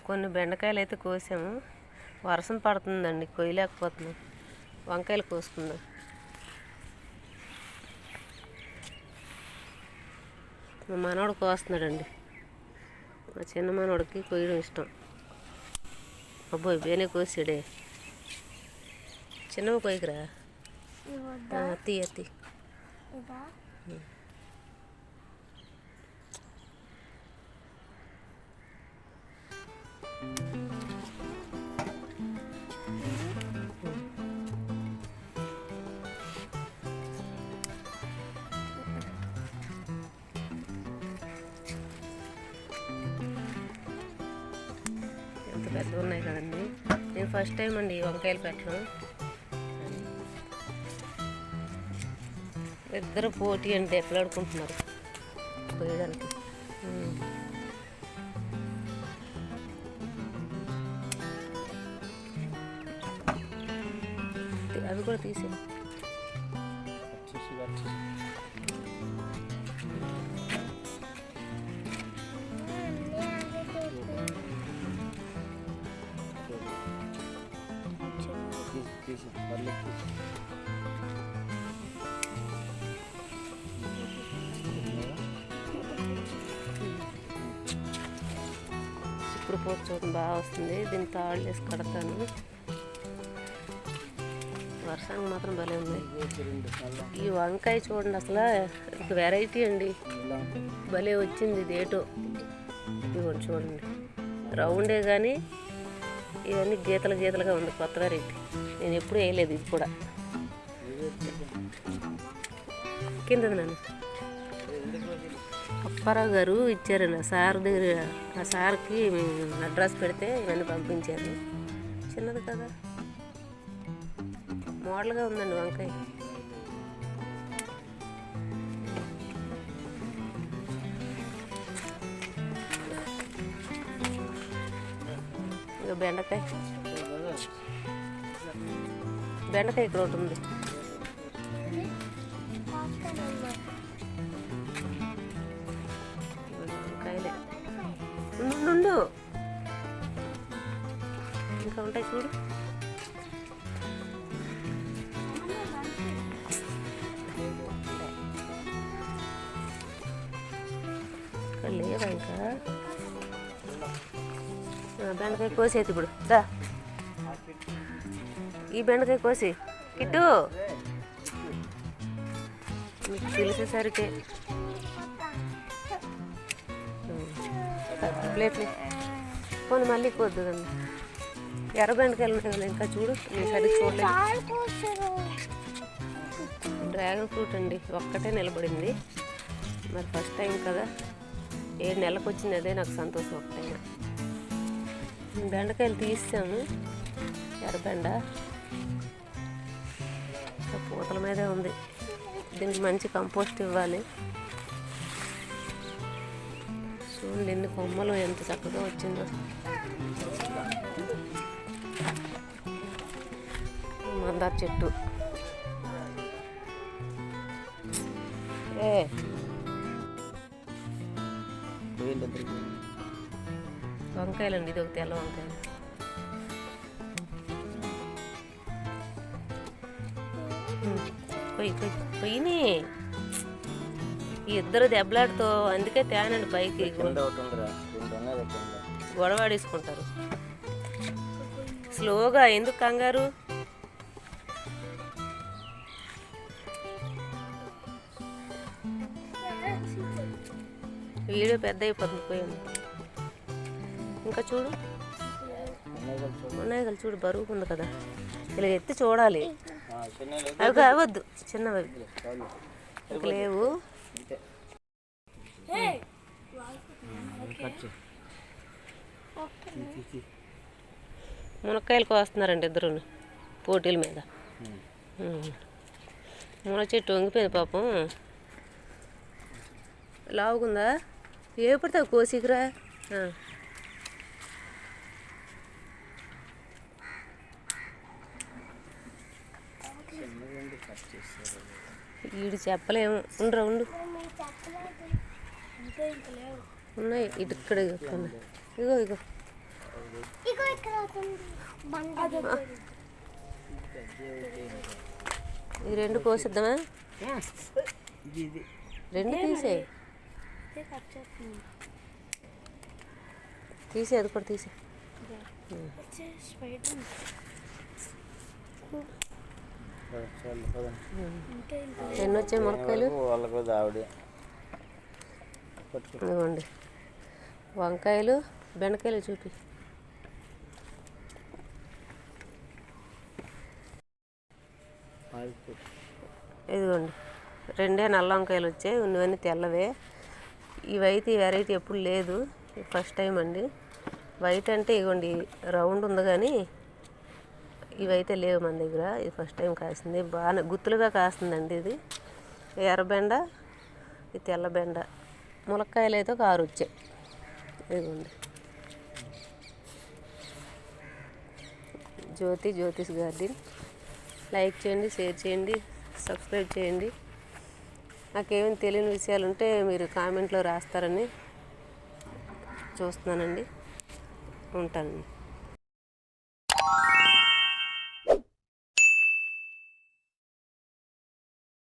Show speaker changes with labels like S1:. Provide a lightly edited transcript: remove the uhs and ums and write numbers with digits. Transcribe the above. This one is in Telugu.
S1: కొన్ని బెండకాయలు అయితే కోసాము. వర్షం పడుతుందండి, కొయ్యలేకపోతున్నాం. వంకాయలు కోసుకుందాం. మా మనోడు కోస్తున్నాడండి. మా చిన్న మనోడికి కొయ్యడం ఇష్టం. అబ్బాయి బేనే కోసాడే. చిన్నవి కొయ్యకురా, అత్తి అత్తి. ఎంత పెద్ద ఉన్నాయి కదండి. నేను ఫస్ట్ టైం అండి వంకాయలు పెట్టడం. ఇద్దరు పోటీ అంటే ఎట్లాడుకుంటున్నారు పోయడానికి. అవి కూడా తీసే. ఇప్పుడు పోతు చూడండి బాగా వస్తుంది. దీన్ని తాళ్ళు వేసి కడతాను. వర్షానికి మాత్రం భలే ఉంది. ఈ వంకాయ చూడండి, అసలు ఒక వెరైటీ అండి, భలే వచ్చింది. ఇది ఏటో ఇవ్వండి చూడండి, రౌండే కానీ ఇవన్నీ గీతలు గీతలుగా ఉంది. కొత్త వెరైటీ, నేను ఎప్పుడూ వేయలేదు. ఇది కూడా కిందది నన్ను అప్పారావు గారు ఇచ్చారండి ఆ సార్ దగ్గర. ఆ సార్కి అడ్రస్ పెడితే ఇవన్నీ పంపించారు. చిన్నది కదా, మోడల్గా ఉందండి వంకాయ. ఇక బెండకాయ ఇక్కడ ఒకటి ఉంది. వంకాయలే ఉండు, ఇంకా ఉంటాయి చూడు. లేవా ఇంకా? బెండకాయ కోసేది ఇప్పుడు. దా, ఈ బెండకాయ కోసి కిట్టు మీకు తెలిసేసరికి ప్లేట్లు కొన్ని మళ్ళీ కొద్దు కదా. ఎర్ర బెండకాయలు ఉన్నాయి కదా, ఇంకా చూడు. మీ సరిగ్గా చూడలేదు. డ్రాగన్ ఫ్రూట్ అండి, ఒక్కటే నిలబడింది. మరి ఫస్ట్ టైం కదా, 7 నెలలకు వచ్చింది. అదే నాకు సంతోషం. ఒకటైనా బెండకాయలు తీసాము. ఎర్రబెండ పూతల మీదే ఉంది. దీనికి మంచి కంపోస్ట్ ఇవ్వాలి. చూడండి ఎన్ని కొమ్మలు, ఎంత చక్కగా వచ్చిందో. మందార చెట్టు. వంకాయలండి, ఇది ఒక తెల్ల వంకాయ. పొయ్యిని ఈ ఇద్దరు దెబ్బలాడుతో, అందుకే తేనండి పైకి గొడవాడేసుకుంటారు. స్లోగా, ఎందుకు కంగారు? వీడియో పెద్ద అయిపోతుంది. పోయింది ఇంకా చూడు. ఉన్నాయి కదా చూడు, బరువుకు ఉంది కదా. ఇలా ఎత్తి చూడాలి. అవి అవద్దు, చిన్నవి ఇక లేవు. మునక్కాయలకు వస్తున్నారండి ఇద్దరు పోటీల మీద. మున చెట్టు వంగిపోయింది పాపం. లావుకుందా? ఏ పడతావు కోసికిరా. వీడు చెప్పలేము. ఉండరా ఉండు, ఉన్నాయి ఇటు ఇక్కడ. ఇగో ఇగో ఈ రెండు కోసిద్దామా? రెండు తీసే అది కూడా తీసే. ఎన్ని వచ్చాయి మునక్కాయలు? ఇదిగోండి వంకాయలు, బెండకాయలు చూపి. ఇదిగోండి రెండే నల్ల వంకాయలు వచ్చాయి, ఉన్నవన్నీ తెల్లవే. ఇవైతే ఈ వెరైటీ ఎప్పుడు లేదు, ఫస్ట్ టైం అండి. వైట్ అంటే ఇగోండి రౌండ్ ఉంది, కానీ ఇవైతే లేవు మన దగ్గర. ఇది ఫస్ట్ టైం కాసింది, బాగా గుత్తులుగా కాస్తుందండి. ఇది ఎర్రబెండ, ఇది తెల్లబెండ. ములక్కాయలు అయితే ఒక 6 వచ్చాయి. ఇదిగోండి జ్యోతిష్ గార్డెన్. లైక్ చేయండి, షేర్ చేయండి, సబ్స్క్రైబ్ చేయండి. నాకేమైనా తెలియని విషయాలు ఉంటే మీరు కామెంట్లో రాస్తారని చూస్తున్నానండి. ఉంటానండి.